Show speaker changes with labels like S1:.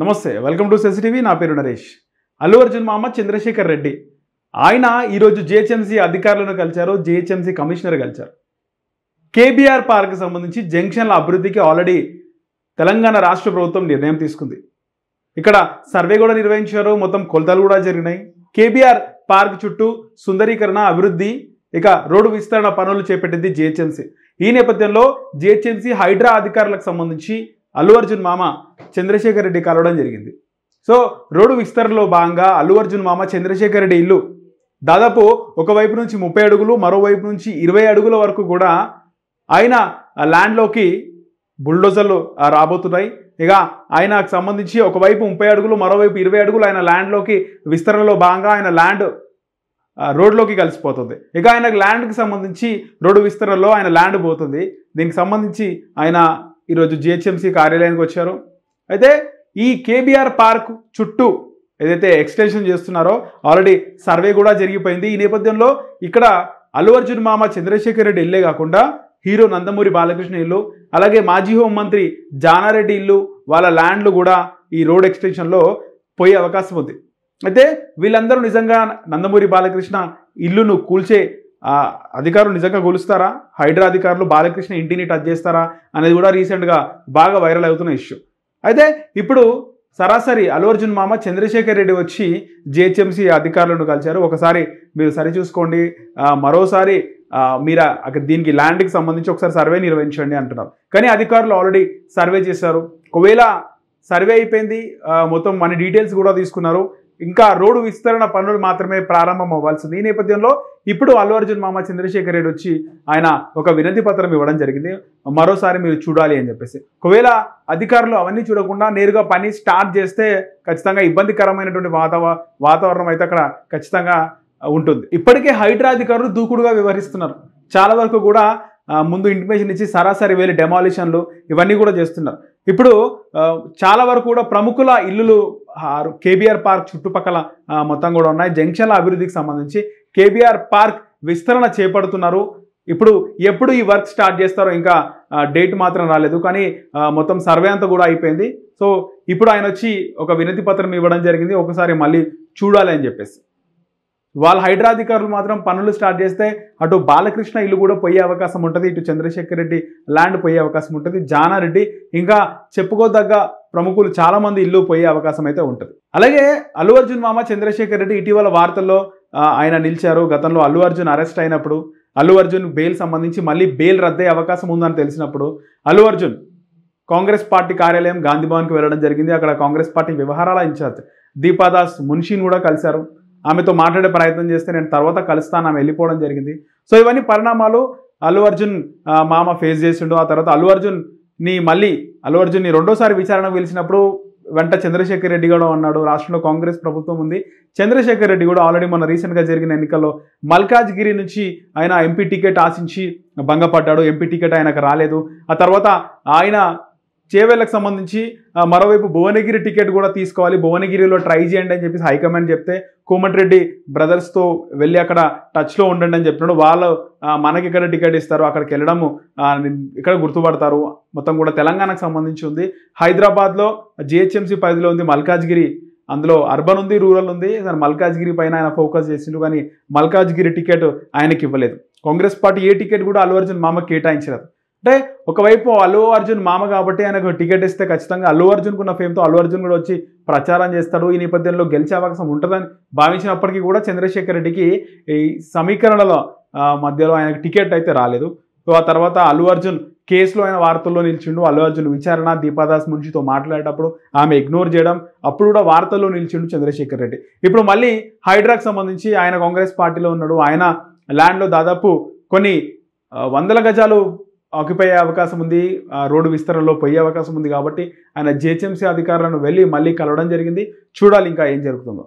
S1: నమస్తే welcome to సెసిటీవీ నా పేరు నరేష్. అల్లు అర్జున్ మామ చంద్రశేఖర్ రెడ్డి ఆయన ఈరోజు జిహెచ్ఎంసీ అధికారులను కలిశారు, జిహెచ్ఎంసీ కమిషనర్ కలిశారు. కేబీఆర్ పార్క్ సంబంధించి జంక్షన్ల అభివృద్ధికి ఆల్రెడీ తెలంగాణ రాష్ట్ర ప్రభుత్వం నిర్ణయం తీసుకుంది. ఇక్కడ సర్వే కూడా నిర్వహించారు, మొత్తం కొలతలు కూడా జరిగినాయి. కేబీఆర్ పార్క్ చుట్టూ సుందరీకరణ అభివృద్ధి ఇక రోడ్డు విస్తరణ పనులు చేపట్టింది జిహెచ్ఎంసీ. ఈ నేపథ్యంలో జిహెచ్ఎంసీ హైడ్రా అధికారులకు సంబంధించి అల్లు అర్జున్ మామ చంద్రశేఖర్ రెడ్డి కలవడం జరిగింది. సో రోడ్డు విస్తరణలో భాగంగా అల్లు అర్జున్ మామ చంద్రశేఖర్ రెడ్డి ఇల్లు దాదాపు ఒకవైపు నుంచి 30 అడుగులు, మరోవైపు నుంచి 20 అడుగుల వరకు కూడా ఆయన ల్యాండ్లోకి బుల్డోజర్లు రాబోతున్నాయి. ఇక ఆయనకు సంబంధించి ఒకవైపు 30 అడుగులు, మరోవైపు 20 అడుగులు ఆయన ల్యాండ్లోకి విస్తరణలో భాగంగా ఆయన ల్యాండ్ రోడ్లోకి కలిసిపోతుంది. ఇక ఆయన ల్యాండ్కి సంబంధించి రోడ్డు విస్తరణలో ఆయన ల్యాండ్ పోతుంది. దీనికి సంబంధించి ఆయన ఈరోజు జిహెచ్ఎంసీ కార్యాలయానికి వచ్చారు. అయితే ఈ కేబీఆర్ పార్క్ చుట్టూ ఏదైతే ఎక్స్టెన్షన్ చేస్తున్నారో ఆల్రెడీ సర్వే కూడా జరిగిపోయింది. ఈ నేపథ్యంలో ఇక్కడ అల్లు అర్జున్ మామ చంద్రశేఖర్ రెడ్డి ఇల్లే కాకుండా హీరో నందమూరి బాలకృష్ణ ఇల్లు, అలాగే మాజీ హోంమంత్రి జానారెడ్డి ఇల్లు, వాళ్ళ ల్యాండ్లు కూడా ఈ రోడ్ ఎక్స్టెన్షన్లో పోయే అవకాశం ఉంది. అయితే వీళ్ళందరూ నిజంగా నందమూరి బాలకృష్ణ ఇల్లును కూల్చే అధికారులు నిజంగా కూలుస్తారా, హైడ్రా అధికారులు బాలకృష్ణ ఇంటిని టచ్ చేస్తారా అనేది కూడా రీసెంట్గా బాగా వైరల్ అవుతున్న ఇష్యూ. అయితే ఇప్పుడు సరాసరి అల్లు అర్జున్ మామ చంద్రశేఖర్ రెడ్డి వచ్చి జిహెచ్ఎంసీ అధికారులను కలిశారు. ఒకసారి మీరు సరి చూసుకోండి, మరోసారి మీరు దీనికి ల్యాండ్కి సంబంధించి ఒకసారి సర్వే నిర్వహించండి అంటున్నారు. కానీ అధికారులు ఆల్రెడీ సర్వే చేశారు. ఒకవేళ సర్వే అయిపోయింది, మొత్తం మన డీటెయిల్స్ కూడా తీసుకున్నారు, ఇంకా రోడ్డు విస్తరణ పనులు మాత్రమే ప్రారంభం అవ్వాల్సింది. ఈ నేపథ్యంలో ఇప్పుడు అల్లు అర్జున్ మామ చంద్రశేఖర్ రెడ్డి వచ్చి ఆయన ఒక వినతి పత్రం ఇవ్వడం జరిగింది, మరోసారి మీరు చూడాలి అని చెప్పేసి. ఒకవేళ అధికారులు అవన్నీ చూడకుండా నేరుగా పని స్టార్ట్ చేస్తే ఖచ్చితంగా ఇబ్బందికరమైనటువంటి వాతావరణం అయితే అక్కడ ఖచ్చితంగా ఉంటుంది. ఇప్పటికే హైడ్రా అధికారులు దూకుడుగా వ్యవహరిస్తున్నారు. చాలా వరకు కూడా ముందు ఇంటిమేషన్ ఇచ్చి సరాసరి వెళ్ళి డెమాలిషన్లు ఇవన్నీ కూడా చేస్తున్నారు. ఇప్పుడు చాలా వరకు కూడా ప్రముఖుల ఇల్లులు కేబీఆర్ పార్క్ చుట్టుపక్కల మొత్తం కూడా ఉన్నాయి. జంక్షన్ల అభివృద్ధికి సంబంధించి కేబీఆర్ పార్క్ విస్తరణ చేపడుతున్నారు. ఎప్పుడు ఈ వర్క్ స్టార్ట్ చేస్తారో ఇంకా డేట్ మాత్రం రాలేదు, కానీ మొత్తం సర్వే అంతా కూడా అయిపోయింది. సో ఇప్పుడు ఆయన వచ్చి ఒక వినతి పత్రం ఇవ్వడం జరిగింది, ఒకసారి మళ్ళీ చూడాలి అని చెప్పేసి. వాళ్ళ హైడ్రా అధికారులు మాత్రం పనులు స్టార్ట్ చేస్తే అటు బాలకృష్ణ ఇల్లు కూడా పోయే అవకాశం ఉంటుంది, ఇటు చంద్రశేఖర్ రెడ్డి ల్యాండ్ పోయే అవకాశం ఉంటుంది, జానారెడ్డి ఇంకా చెప్పుకోదగ్గ ప్రముఖులు చాలామంది ఇల్లు పోయే అవకాశం అయితే ఉంటుంది. అలాగే అల్లు అర్జున్ మామ చంద్రశేఖర్ రెడ్డి ఇటీవల వార్తల్లో ఆయన నిలిచారు. గతంలో అల్లు అర్జున్ అరెస్ట్ అయినప్పుడు అల్లు అర్జున్ బెయిల్ సంబంధించి మళ్ళీ బెయిల్ రద్దయ్యే అవకాశం ఉందని తెలిసినప్పుడు అల్లు అర్జున్ కాంగ్రెస్ పార్టీ కార్యాలయం గాంధీ భవన్కి వెళ్ళడం జరిగింది. అక్కడ కాంగ్రెస్ పార్టీ వ్యవహారాల ఇన్ఛార్జ్ దీపాదాస్ మున్షిని కూడా కలిశారు. ఆమెతో మాట్లాడే ప్రయత్నం చేస్తే నేను తర్వాత కలుస్తాను, ఆమె వెళ్ళిపోవడం జరిగింది. సో ఇవన్నీ పరిణామాలు అల్లు అర్జున్ మామ ఫేస్ చేసిండు. ఆ తర్వాత అల్లు అర్జున్ని రెండోసారి విచారణ పిలిచినప్పుడు వెంట చంద్రశేఖర్ రెడ్డి కూడా ఉన్నాడు. రాష్ట్రంలో కాంగ్రెస్ ప్రభుత్వం ఉంది. చంద్రశేఖర్ రెడ్డి కూడా ఆల్రెడీ మొన్న రీసెంట్గా జరిగిన ఎన్నికల్లో మల్కాజ్గిరి నుంచి ఆయన ఎంపీ టికెట్ ఆశించి భంగపడ్డాడు. ఎంపీ టికెట్ ఆయనకు రాలేదు. ఆ తర్వాత ఆయన చేవేళ్లకు సంబంధించి మరోవైపు భువనగిరి టికెట్ కూడా తీసుకోవాలి, భువనగిరిలో ట్రై చేయండి అని చెప్పేసి హైకమాండ్ చెప్తే కోమటిరెడ్డి బ్రదర్స్తో వెళ్ళి అక్కడ టచ్లో ఉండండి అని చెప్పినాడు. వాళ్ళు మనకి ఇక్కడ టికెట్ ఇస్తారు, అక్కడికి వెళ్ళడము ఇక్కడ గుర్తుపడతారు. మొత్తం కూడా తెలంగాణకు సంబంధించి ఉంది. హైదరాబాద్లో జిహెచ్ఎంసీ పరిధిలో ఉంది మల్కాజ్గిరి, అందులో అర్బన్ ఉంది, రూరల్ ఉంది. మల్కాజ్గిరి పైన ఆయన ఫోకస్ చేసిండు, కానీ మల్కాజ్గిరి టికెట్ ఆయనకి ఇవ్వలేదు. కాంగ్రెస్ పార్టీ ఏ టికెట్ కూడా అల్లు అర్జున్ మామకి కేటాయించలేదు. అంటే ఒకవైపు అల్లు అర్జున్ మామ కాబట్టి ఆయనకు టికెట్ ఇస్తే ఖచ్చితంగా అల్లు అర్జున్కు ఉన్న ఫేమ్తో అల్లు అర్జున్ కూడా వచ్చి ప్రచారం చేస్తాడు. ఈ నేపథ్యంలో గెలిచే అవకాశం ఉంటుందని భావించినప్పటికీ కూడా చంద్రశేఖర్ రెడ్డికి ఈ సమీకరణల మధ్యలో ఆయనకు టికెట్ అయితే రాలేదు. సో ఆ తర్వాత అల్లు అర్జున్ కేసులో ఆయన వార్తల్లో నిలిచిండు. అల్లు అర్జున్ విచారణ దీపాదాస్ మున్షితో మాట్లాడేటప్పుడు ఆమె ఇగ్నోర్ చేయడం, అప్పుడు కూడా వార్తల్లో నిలిచిండు చంద్రశేఖర్ రెడ్డి. ఇప్పుడు మళ్ళీ హైడ్రాకి సంబంధించి ఆయన కాంగ్రెస్ పార్టీలో ఉన్నాడు. ఆయన ల్యాండ్లో దాదాపు కొన్ని 100 గజాలు ఆక్యుపై అయ్యే అవకాశం ఉంది, రోడ్డు విస్తరణలో పోయే అవకాశం ఉంది. కాబట్టి ఆయన జిహెచ్ఎంసీ అధికారులను వెళ్ళి మళ్ళీ కలవడం జరిగింది. చూడాలి ఇంకా ఏం జరుగుతుందో.